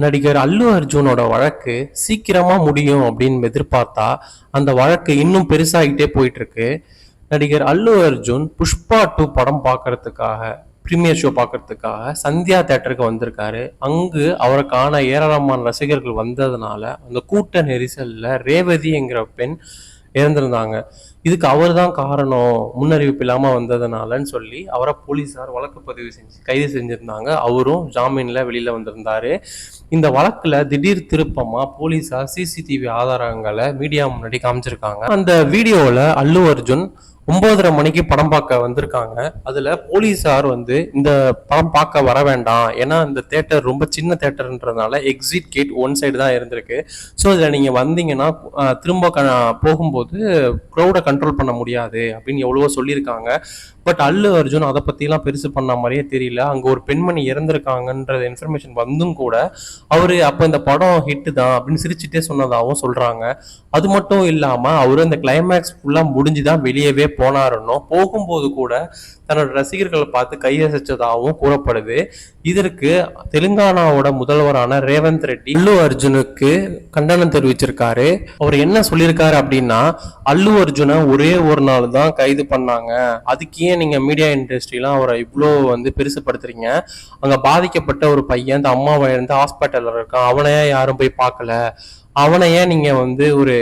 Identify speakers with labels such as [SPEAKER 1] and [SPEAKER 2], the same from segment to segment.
[SPEAKER 1] நடிகர் அல்லு அர்ஜுனோட வழக்கு சீக்கிரமா முடியும் அப்படின்னு எதிர்பார்த்தா அந்த வழக்கு இன்னும் பெருசாகிட்டே போயிட்டு இருக்கு. நடிகர் அல்லு அர்ஜுன் புஷ்பா 2 படம் பார்க்கறதுக்காக ப்ரீமியர் ஷோ பார்க்கறதுக்காக சந்தியா தேட்டருக்கு வந்திருக்காரு. அங்கு அவரை காண ஏராளமான ரசிகர்கள் வந்ததுனால அந்த கூட்ட நெரிசல்ல ரேவதிங்கிற பெண் இறந்திருந்தாங்க. இதுக்கு அவர் தான் காரணம், முன்னறிவிப்பு இல்லாமல் வந்ததுனாலன்னு சொல்லி அவரை போலீஸார் வழக்கு பதிவு செஞ்சு கைது செஞ்சிருந்தாங்க. அவரும் ஜாமீன்ல வெளியில வந்திருந்தாரு. இந்த வழக்குல திடீர் திருப்பமா போலீஸார் சிசிடிவி ஆதாரங்களை மீடியா முன்னாடி காமிச்சிருக்காங்க. அந்த வீடியோல அல்லு அர்ஜுன் 9:30 மணிக்கு படம் பார்க்க வந்திருக்காங்க. அதுல போலீஸார் இந்த படம் பார்க்க வர வேண்டாம், ஏன்னா இந்த தேட்டர் ரொம்ப சின்ன தேட்டர்ன்றதுனால எக்ஸிட் கேட் ஒன் சைடு தான் இருந்திருக்கு. ஸோ இதில் நீங்கள் வந்தீங்கன்னா திரும்ப போகும்போது க்ரௌடை கண்ட்ரோல் பண்ண முடியாது அப்படின்னு எவ்வளவோ சொல்லியிருக்காங்க. பட் அல்லு அர்ஜுன் அதை பற்றிலாம் பெருசு பண்ண மாதிரியே தெரியல. அங்கே ஒரு பெண்மணி இறந்துருக்காங்கன்ற இன்ஃபர்மேஷன் வந்தும் கூட அவர் அப்போ இந்த படம் ஹிட்டு தான் அப்படின்னு சிரிச்சுட்டே சொன்னதாகவும் சொல்கிறாங்க. அது மட்டும் இல்லாமல் அவர் அந்த கிளைமேக்ஸ் ஃபுல்லாக முடிஞ்சுதான் வெளியவே போனாருன்னோ, போகும்போது கூட தன்னோட ரசிகர்களை பார்த்து கையசைச்சதாகவும் கூறப்படுது. இதற்கு தெலுங்கானாவோட முதல்வரான ரேவந்த் ரெட்டி அல்லு அர்ஜுனுக்கு கண்டனம் தெரிவிச்சிருக்காரு. அவர் என்ன சொல்லியிருக்காரு அப்படின்னா, அல்லு அர்ஜுனை ஒரே ஒரு நாள் தான் கைது பண்ணாங்க, அதுக்கு ஏன் நீங்க மீடியா இண்டஸ்ட்ரிலாம் அவரை இவ்வளோ பெருசுப்படுத்துறீங்க? அங்க பாதிக்கப்பட்ட ஒரு பையன் அந்த அம்மாவை இருந்து ஹாஸ்பிட்டல்ல இருக்கான், அவனையே யாரும் போய் பார்க்கல, அவனை ஏன் நீங்க ஒரு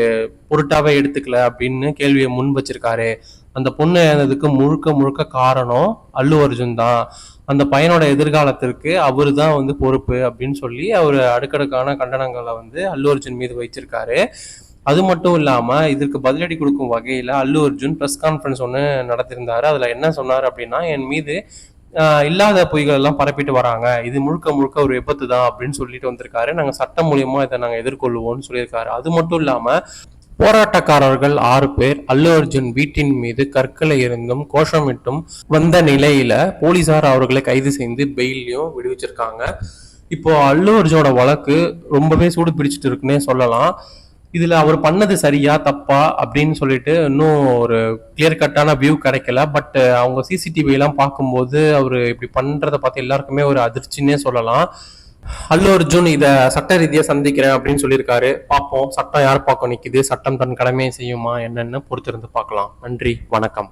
[SPEAKER 1] பொருட்டாவே எடுத்துக்கல அப்படின்னு கேள்வியை முன் வச்சிருக்காரு. அந்த பொண்ணு இறந்ததுக்கு முழுக்க முழுக்க காரணம் அல்லு அர்ஜுன் தான், அந்த பையனோட எதிர்காலத்திற்கு அவரு தான் பொறுப்பு அப்படின்னு சொல்லி அவர் அடுக்கடுக்கான கண்டனங்களை அல்லு அர்ஜுன் மீது வைச்சிருக்காரு. அது மட்டும் இல்லாம இதற்கு பதிலடி கொடுக்கும் வகையில அல்லு அர்ஜுன் ப்ரெஸ் கான்ஃபரன்ஸ் ஒன்று நடத்திருந்தாரு. அதுல என்ன சொன்னார் அப்படின்னா, என் மீது இல்லாத பொய்கள் எல்லாம் பரப்பிட்டு வராங்க, இது முழுக்க முழுக்க ஒரு விபத்து தான் அப்படின்னு சொல்லிட்டு வந்திருக்காரு. நாங்கள் சட்டம் மூலியமா இதை நாங்கள் எதிர்கொள்வோம்னு சொல்லியிருக்காரு. அது மட்டும் இல்லாம போராட்டக்காரர்கள் 6 பேர் அல்லு அர்ஜுன் வீட்டின் மீது கற்களை இருந்தும் கோஷமிட்டும் வந்த நிலையில போலீசார் அவர்களை கைது செய்து பெயிலையும் விடுவிச்சிருக்காங்க. இப்போ அல்லு அர்ஜுனோட வழக்கு ரொம்பவே சூடு பிடிச்சிட்டு இருக்குன்னே சொல்லலாம். இதுல அவர் பண்ணது சரியா தப்பா அப்படின்னு சொல்லிட்டு இன்னும் ஒரு கிளியர் கட்டான வியூ கிடைக்கல. பட் அவங்க சிசிடிவி எல்லாம் பார்க்கும்போது அவர் இப்படி பண்றதை பார்த்து எல்லாருக்குமே ஒரு அதிர்ச்சின்னே சொல்லலாம். அல்லு அர்ஜுன் இதை சட்ட ரீதியா சந்திக்கிறேன் அப்படின்னு சொல்லியிருக்காரு. பார்ப்போம், சட்டம் யார் பார்க்க நிக்குது, சட்டம் தன் கடமையை செய்யுமா என்னன்னு பொறுத்திருந்து பார்க்கலாம். நன்றி, வணக்கம்.